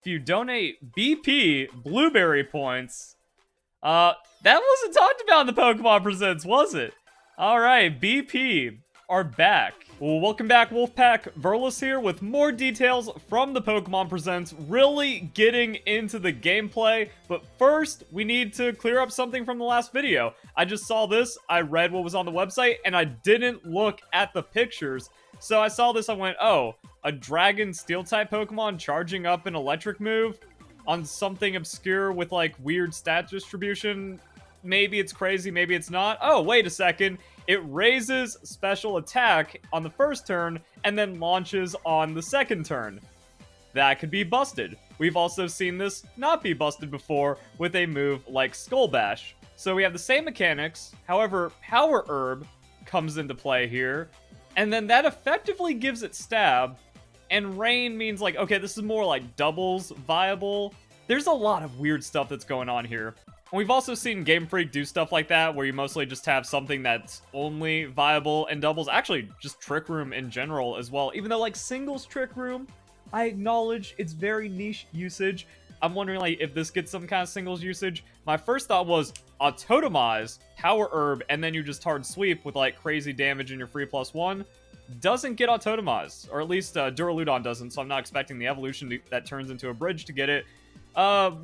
If you donate BP blueberry points, that wasn't talked about in the Pokemon Presents, was it? Alright, BP are back. Well, welcome back, Wolfpack. Verlis here with more details from the Pokemon Presents, really getting into the gameplay. But first, we need to clear up something from the last video. I just saw this, I read what was on the website, and I didn't look at the pictures. So I saw this, I went, oh, a Dragon Steel-type Pokemon charging up an electric move on something obscure with, like, weird stat distribution. Maybe it's crazy, maybe it's not. Oh, wait a second. It raises special attack on the first turn and then launches on the second turn. That could be busted. We've also seen this not be busted before with a move like Skull Bash. So we have the same mechanics, however, Power Herb comes into play here, and then that effectively gives it Stab, and Rain means like, okay, this is more like doubles viable. There's a lot of weird stuff that's going on here. And we've also seen Game Freak do stuff like that, where you mostly just have something that's only viable in doubles. Actually, just Trick Room in general as well. Even though, like, singles Trick Room, I acknowledge it's very niche usage. I'm wondering, like, if this gets some kind of singles usage. My first thought was Autotomize, Power Herb, and then you just hard sweep with, like, crazy damage in your free +1. Doesn't get Autotomized, or at least Duraludon doesn't, so I'm not expecting the evolution that turns into a bridge to get it.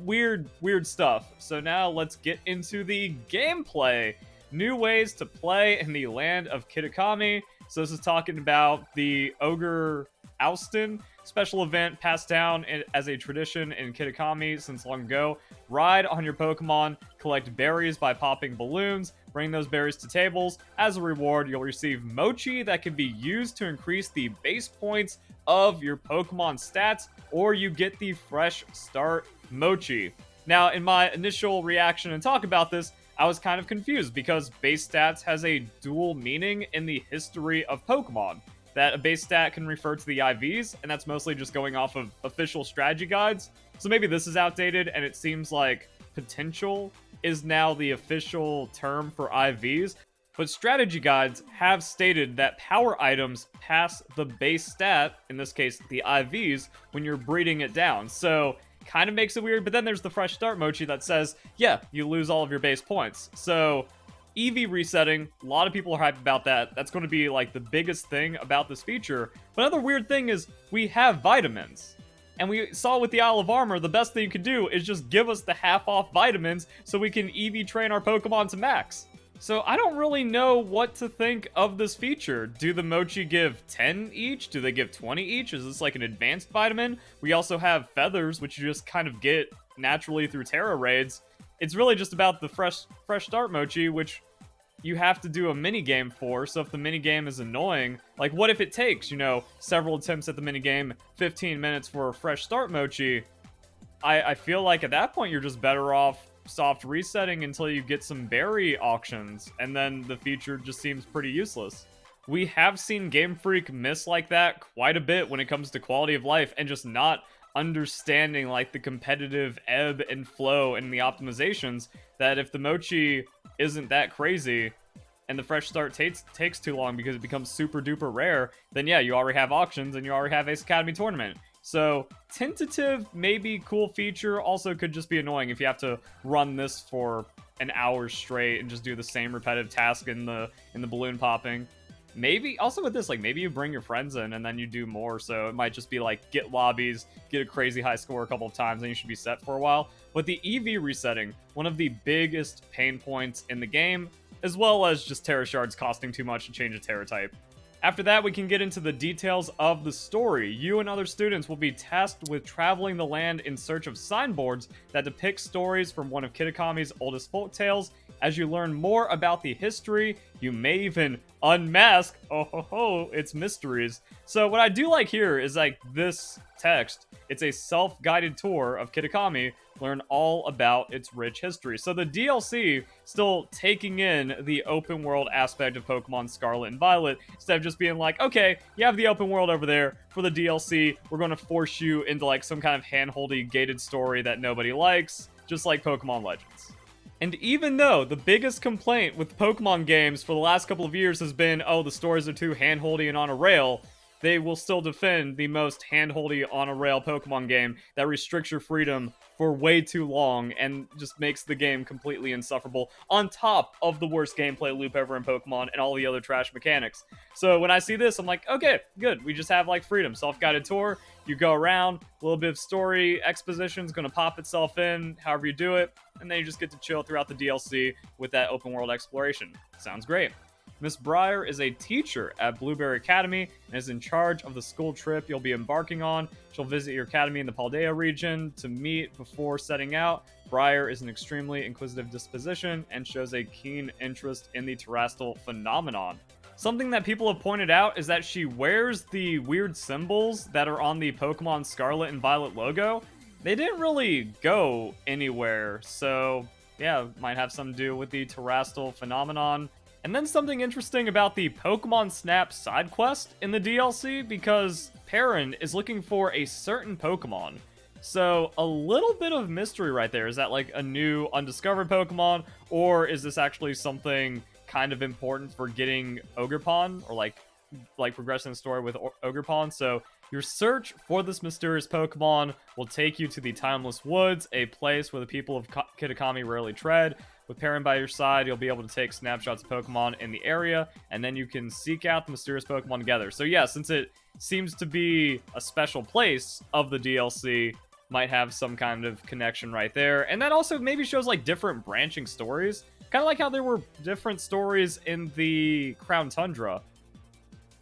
Weird stuff. So now let's get into the gameplay. New ways to play in the land of Kitakami. So this is talking about the Ogre Oustin special event passed down as a tradition in Kitakami since long ago. Ride on your Pokemon, collect berries by popping balloons, bring those berries to tables. As a reward, you'll receive Mochi that can be used to increase the base points of your Pokemon stats, or you get the Fresh Start Mochi. Now, in my initial reaction and talk about this, I was kind of confused because base stats has a dual meaning in the history of Pokemon. That a base stat can refer to the IVs, and that's mostly just going off of official strategy guides. So maybe this is outdated, and it seems like potential is now the official term for IVs. But strategy guides have stated that power items pass the base stat, in this case the IVs, when you're breeding it down. So kind of makes it weird, but then there's the Fresh Start Mochi that says, yeah, you lose all of your base points. So EV resetting, a lot of people are hyped about that. That's going to be like the biggest thing about this feature. But another weird thing is we have vitamins. And we saw with the Isle of Armor, the best thing you can do is just give us the half-off vitamins so we can EV train our Pokemon to max. So I don't really know what to think of this feature. Do the Mochi give 10 each? Do they give 20 each? Is this like an advanced vitamin? We also have Feathers, which you just kind of get naturally through Terra raids. It's really just about the Fresh Start Mochi, which you have to do a minigame for. So if the minigame is annoying, like what if it takes, you know, several attempts at the minigame, 15 minutes for a Fresh Start Mochi? I feel like at that point you're just better off soft resetting until you get some berry auctions, and then the feature just seems pretty useless. We have seen Game Freak miss like that quite a bit when it comes to quality of life and just not understanding like the competitive ebb and flow and the optimizations, that if the Mochi isn't that crazy and the Fresh Start takes too long because it becomes super duper rare, then yeah, you already have auctions and you already have Ace Academy Tournament. So, tentative, maybe cool feature, also could just be annoying if you have to run this for an hour straight and just do the same repetitive task in the balloon popping. Maybe, also with this, like, maybe you bring your friends in and then you do more, so it might just be like, get lobbies, get a crazy high score a couple of times, and you should be set for a while. But the EV resetting, one of the biggest pain points in the game, as well as just Terra Shards costing too much to change a Terra type. After that, we can get into the details of the story. You and other students will be tasked with traveling the land in search of signboards that depict stories from one of Kitakami's oldest folktales. As you learn more about the history, you may even unmask, its mysteries. So what I do like here is like this text, it's a self-guided tour of Kitakami. Learn all about its rich history. So the DLC still taking in the open world aspect of Pokemon Scarlet and Violet, instead of just being like, okay, you have the open world over there. For the DLC, we're going to force you into like some kind of hand-holdy gated story that nobody likes, just like Pokemon Legends. And even though the biggest complaint with Pokemon games for the last couple of years has been, oh, the stories are too hand-holdy and on a rail, they will still defend the most handholdy on-a-rail Pokemon game that restricts your freedom for way too long and just makes the game completely insufferable, on top of the worst gameplay loop ever in Pokemon and all the other trash mechanics. So when I see this, I'm like, okay, good. We just have like freedom. Self-guided tour, you go around, a little bit of story exposition is going to pop itself in, however you do it, and then you just get to chill throughout the DLC with that open world exploration. Sounds great. Miss Briar is a teacher at Blueberry Academy and is in charge of the school trip you'll be embarking on. She'll visit your academy in the Paldea region to meet before setting out. Briar is an extremely inquisitive disposition and shows a keen interest in the terrestrial phenomenon. Something that people have pointed out is that she wears the weird symbols that are on the Pokemon Scarlet and Violet logo. They didn't really go anywhere, so yeah, might have something to do with the terrestrial phenomenon. And then something interesting about the Pokemon Snap side quest in the DLC, because Perrin is looking for a certain Pokemon. So a little bit of mystery right there. Is that like a new undiscovered Pokemon, or is this actually something kind of important for getting Ogerpon, or like progressing the story with Ogerpon? So your search for this mysterious Pokemon will take you to the Timeless Woods, a place where the people of Kitakami rarely tread. With Perrin by your side, you'll be able to take snapshots of Pokemon in the area, and then you can seek out the mysterious Pokemon together. So yeah, since it seems to be a special place of the DLC, might have some kind of connection right there. And that also maybe shows like different branching stories. Kind of like how there were different stories in the Crown Tundra.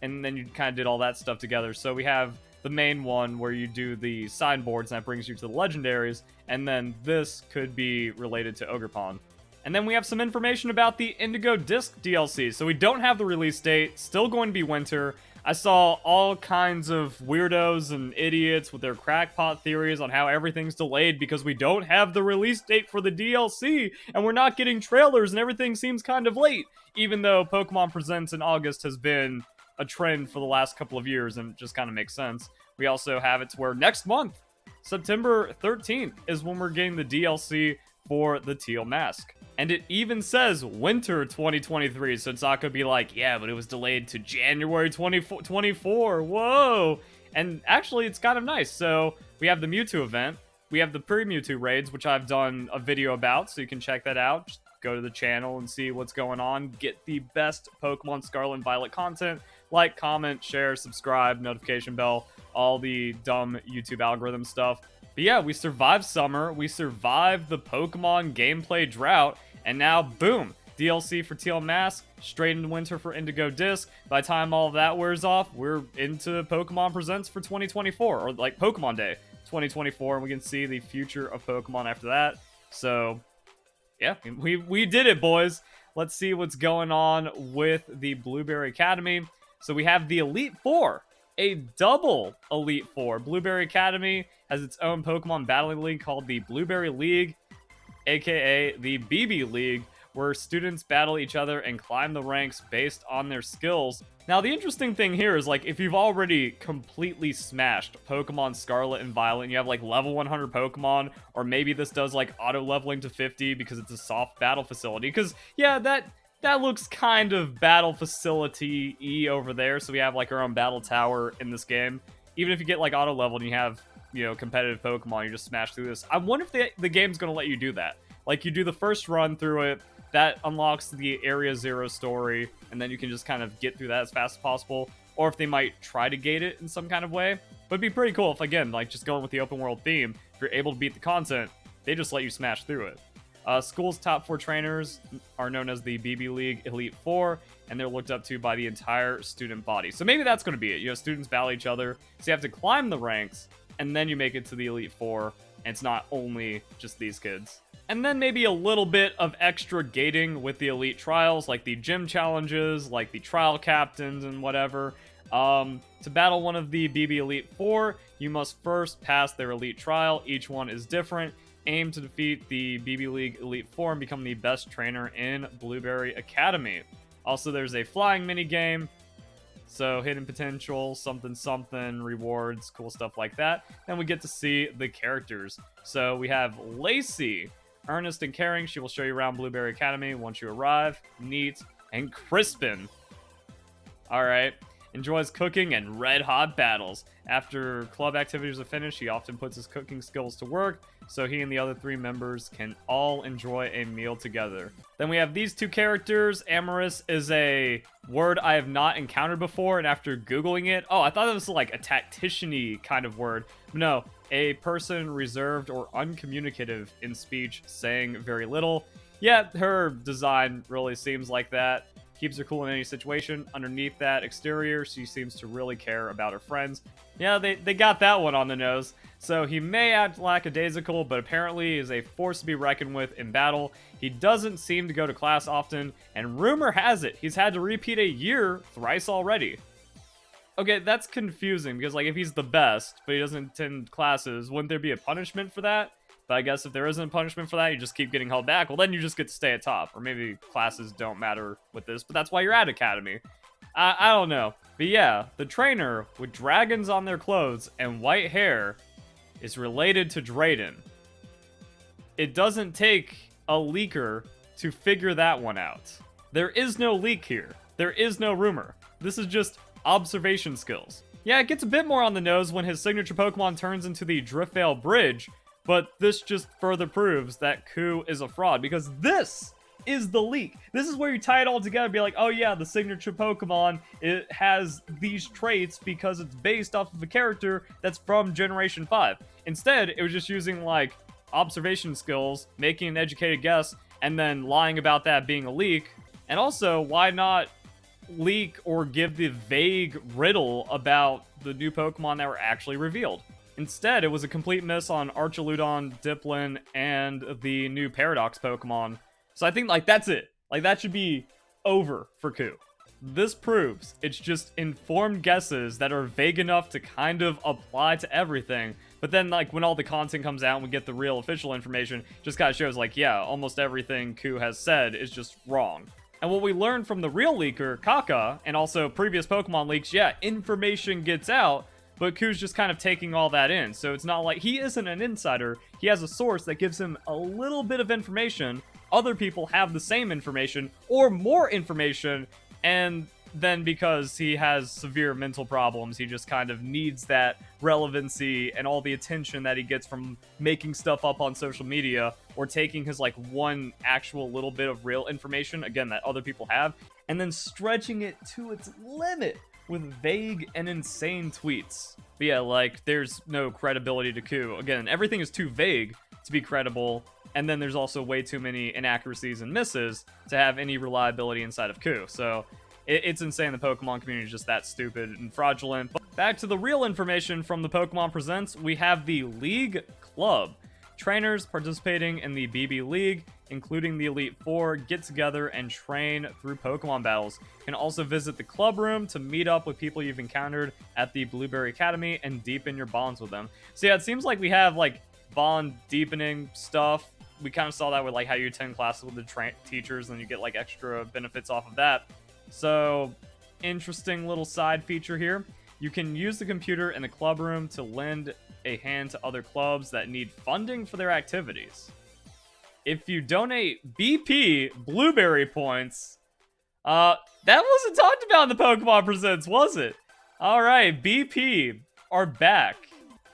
And then you kind of did all that stuff together. So we have the main one where you do the signboards, and that brings you to the legendaries. And then this could be related to Ogerpon. And then we have some information about the Indigo Disc DLC. So we don't have the release date, still going to be winter. I saw all kinds of weirdos and idiots with their crackpot theories on how everything's delayed because we don't have the release date for the DLC, and we're not getting trailers, and everything seems kind of late, even though Pokemon Presents in August has been a trend for the last couple of years, and it just kind of makes sense. We also have it to where next month, September 13th, is when we're getting the DLC for the Teal Mask. And it even says winter 2023, so it's not going to be like, yeah, but it was delayed to January 2024, whoa! And actually, it's kind of nice. So we have the Mewtwo event, we have the pre-Mewtwo raids, which I've done a video about, so you can check that out. Just go to the channel and see what's going on. Get the best Pokemon Scarlet and Violet content. Like, comment, share, subscribe, notification bell, all the dumb YouTube algorithm stuff. But yeah, we survived summer, we survived the Pokemon gameplay drought, and now, boom, DLC for Teal Mask, straight into winter for Indigo Disc. By the time all of that wears off, we're into Pokemon Presents for 2024, or like Pokemon Day 2024, and we can see the future of Pokemon after that. So, yeah, we did it, boys. Let's see what's going on with the Blueberry Academy. So we have the Elite Four, a double Elite Four. Blueberry Academy has its own Pokemon battling league called the Blueberry League, aka the BB League, where students battle each other and climb the ranks based on their skills. Now, the interesting thing here is, like, if you've already completely smashed Pokemon Scarlet and Violet and you have, like, level 100 Pokemon, or maybe this does, like, auto-leveling to 50 because it's a soft battle facility, because, yeah, that looks kind of battle facility-y over there, so we have, like, our own battle tower in this game. Even if you get, like, auto-leveled and you have, you know, competitive Pokemon, you just smash through this. I wonder if the game's going to let you do that. Like, you do the first run through it, that unlocks the Area Zero story, and then you can just kind of get through that as fast as possible. Or if they might try to gate it in some kind of way. But it'd be pretty cool if, again, like, just going with the open world theme, if you're able to beat the content, they just let you smash through it. School's top 4 trainers are known as the BB League Elite Four, and they're looked up to by the entire student body. So maybe that's going to be it. You know, students battle each other, so you have to climb the ranks, and then you make it to the Elite Four, and it's not only just these kids. And then maybe a little bit of extra gating with the Elite Trials, like the gym challenges, like the trial captains and whatever. To battle one of the BB Elite Four, you must first pass their Elite Trial. Each one is different. Aim to defeat the BB League Elite Four and become the best trainer in Blueberry Academy. Also, there's a flying minigame. So, hidden potential, something, rewards, cool stuff like that. Then we get to see the characters. So, we have Lacey, earnest and caring. She will show you around Blueberry Academy once you arrive. Neat. And Crispin. Alright. enjoys cooking and red-hot battles. After club activities are finished, he often puts his cooking skills to work, so he and the other 3 members can all enjoy a meal together. Then we have these 2 characters. Amorous is a word I have not encountered before, and after Googling it, oh, I thought it was like a tactician-y kind of word. No, a person reserved or uncommunicative in speech, saying very little. Yeah, her design really seems like that. Keeps her cool in any situation. Underneath that exterior, she seems to really care about her friends. Yeah, they got that one on the nose. So he may act lackadaisical, but apparently is a force to be reckoned with in battle. He doesn't seem to go to class often, and rumor has it he's had to repeat a year thrice already. Okay, that's confusing, because like if he's the best, but he doesn't attend classes, wouldn't there be a punishment for that? But I guess if there isn't a punishment for that, you just keep getting held back. Well, then you just get to stay at top. Or maybe classes don't matter with this, but that's why you're at Academy. I don't know. But yeah, the trainer with dragons on their clothes and white hair is related to Drayden. It doesn't take a leaker to figure that one out. There is no leak here. There is no rumor. This is just observation skills. Yeah, it gets a bit more on the nose when his signature Pokemon turns into the Driftveil Bridge, but this just further proves that Ku is a fraud, because this is the leak. This is where you tie it all together and be like, oh yeah, the signature Pokemon, it has these traits because it's based off of a character that's from Generation 5. Instead, it was just using like observation skills, making an educated guess, and then lying about that being a leak. And also, why not leak or give the vague riddle about the new Pokemon that were actually revealed? Instead, it was a complete miss on Archaludon, Diplin, and the new Paradox Pokemon. So I think, like, that's it. Like, that should be over for Ku. This proves it's just informed guesses that are vague enough to kind of apply to everything. But then, like, when all the content comes out and we get the real official information, just kind of shows, like, yeah, almost everything Ku has said is just wrong. And what we learned from the real leaker, Kaka, and also previous Pokemon leaks, yeah, information gets out, but Ku's just kind of taking all that in. So it's not like he isn't an insider. He has a source that gives him a little bit of information. Other people have the same information or more information. And then because he has severe mental problems, he just kind of needs that relevancy and all the attention that he gets from making stuff up on social media or taking his like one actual little bit of real information, again, that other people have, and then stretching it to its limit with vague and insane tweets. But yeah, like, there's no credibility to Ku. Again, everything is too vague to be credible, and then there's also way too many inaccuracies and misses to have any reliability inside of Ku. So it's insane the Pokemon community is just that stupid and fraudulent. But back to the real information from the Pokemon Presents, we have the League Club. Trainers participating in the BB League, including the Elite Four, get together and train through Pokemon battles. You can also visit the club room to meet up with people you've encountered at the Blueberry Academy and deepen your bonds with them. So yeah, it seems like we have like bond deepening stuff. We kind of saw that with like how you attend classes with the teachers and you get like extra benefits off of that. So interesting little side feature here. You can use the computer in the club room to lend a hand to other clubs that need funding for their activities. If you donate BP Blueberry points, that wasn't talked about in the Pokemon Presents, was it? Alright, BP are back.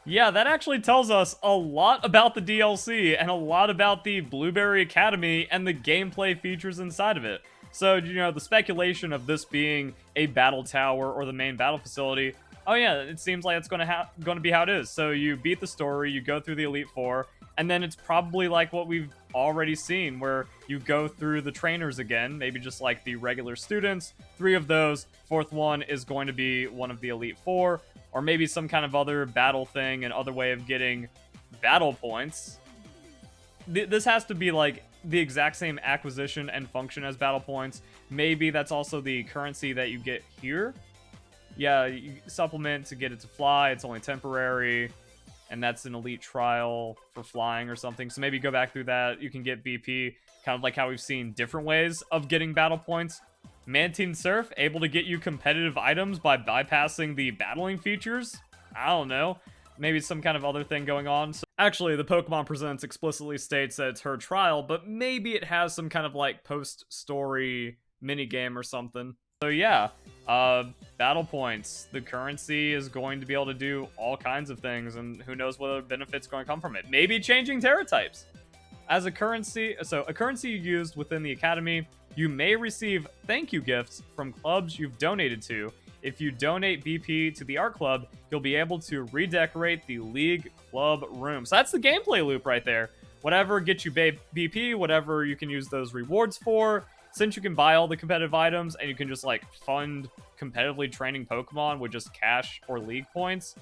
Yeah, that actually tells us a lot about the DLC and a lot about the Blueberry Academy and the gameplay features inside of it. So, you know, the speculation of this being a battle tower or the main battle facility, oh yeah, it seems like it's going to be how it is. So you beat the story, you go through the Elite Four, and then it's probably like what we've already seen, where you go through the trainers again, maybe just like the regular students, 3 of those, 4th one is going to be one of the Elite Four, or maybe some kind of other battle thing, and other way of getting battle points. This has to be like the exact same acquisition and function as battle points. Maybe that's also the currency that you get here. Yeah, you supplement to get it to fly. It's only temporary, and that's an elite trial for flying or something. So maybe go back through that. You can get BP, kind of like how we've seen different ways of getting battle points. Mantine Surf, able to get you competitive items by bypassing the battling features. I don't know. Maybe some kind of other thing going on. So actually, the Pokemon Presents explicitly states that it's her trial, but maybe it has some kind of like post-story minigame or something. So yeah, Battle points. The currency is going to be able to do all kinds of things, and who knows what other benefits going to come from it. Maybe changing Terra types. As a currency, so a currency you used within the Academy, you may receive thank you gifts from clubs you've donated to. If you donate BP to the art club, you'll be able to redecorate the league club room. So that's the gameplay loop right there. Whatever gets you BP, whatever you can use those rewards for. Since you can buy all the competitive items and you can just like fund competitively training Pokemon with just cash or league points,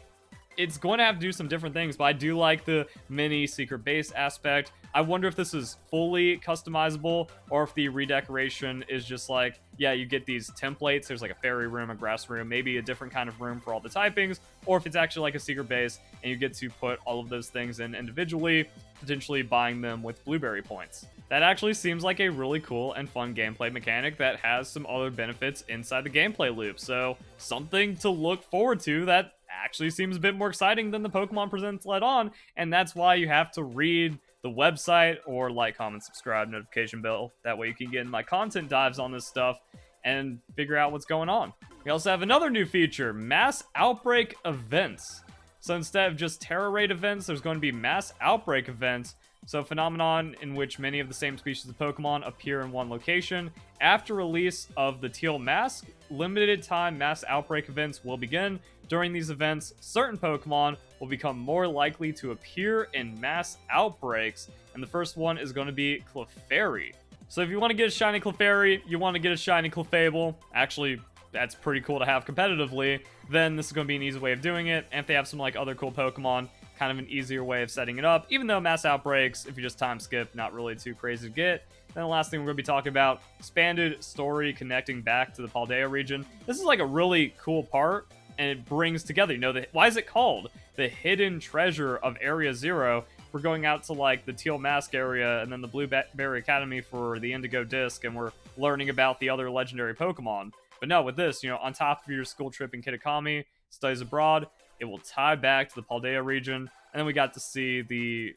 it's going to have to do some different things, but I do like the mini secret base aspect. I wonder if this is fully customizable or if the redecoration is just like, yeah, you get these templates. There's like a fairy room, a grass room, maybe a different kind of room for all the typings, or if it's actually like a secret base and you get to put all of those things in individually, potentially buying them with blueberry points. That actually seems like a really cool and fun gameplay mechanic that has some other benefits inside the gameplay loop. So something to look forward to that actually seems a bit more exciting than the Pokemon Presents let on, and that's why you have to read the website or like, comment, subscribe, notification bell. That way you can get in my content dives on this stuff and figure out what's going on. We also have another new feature, Mass Outbreak Events. So instead of just Terra Raid events, there's going to be Mass Outbreak Events. So a phenomenon in which many of the same species of Pokemon appear in one location. After release of the Teal Mask, limited time Mass Outbreak events will begin. During these events, certain Pokemon will become more likely to appear in mass outbreaks, and the first one is going to be Clefairy. So if you want to get a shiny Clefairy, you want to get a shiny Clefable, actually, that's pretty cool to have competitively, then this is going to be an easy way of doing it. And if they have some like other cool Pokemon, kind of an easier way of setting it up, even though mass outbreaks, if you just time skip, not really too crazy to get. Then the last thing we're going to be talking about, expanded story connecting back to the Paldea region. This is like a really cool part, and it brings together, you know, why is it called the hidden treasure of Area 0? We're going out to like the Teal Mask area and then the Blueberry Academy for the Indigo Disc, and we're learning about the other legendary Pokemon. But no, with this, you know, on top of your school trip in Kitakami, studies abroad, it will tie back to the Paldea region. And then we got to see the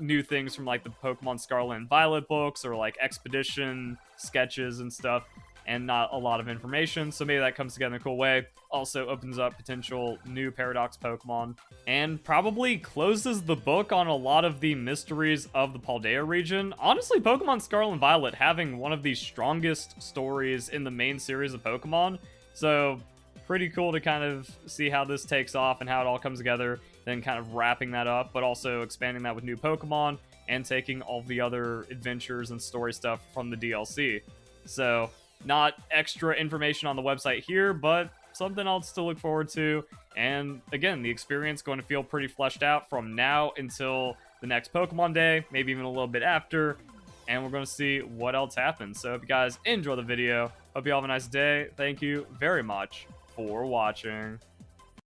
new things from like the Pokemon Scarlet and Violet books or like expedition sketches and stuff, and not a lot of information. So maybe that comes together in a cool way. Also opens up potential new Paradox Pokemon and probably closes the book on a lot of the mysteries of the Paldea region. Honestly, Pokemon Scarlet and Violet having one of the strongest stories in the main series of Pokemon. So pretty cool to kind of see how this takes off and how it all comes together, then kind of wrapping that up, but also expanding that with new Pokemon and taking all the other adventures and story stuff from the DLC. So not extra information on the website here, but something else to look forward to. And again, the experience going to feel pretty fleshed out from now until the next Pokemon Day, maybe even a little bit after. And we're going to see what else happens. So if you guys enjoy the video, hope you all have a nice day. Thank you very much for watching.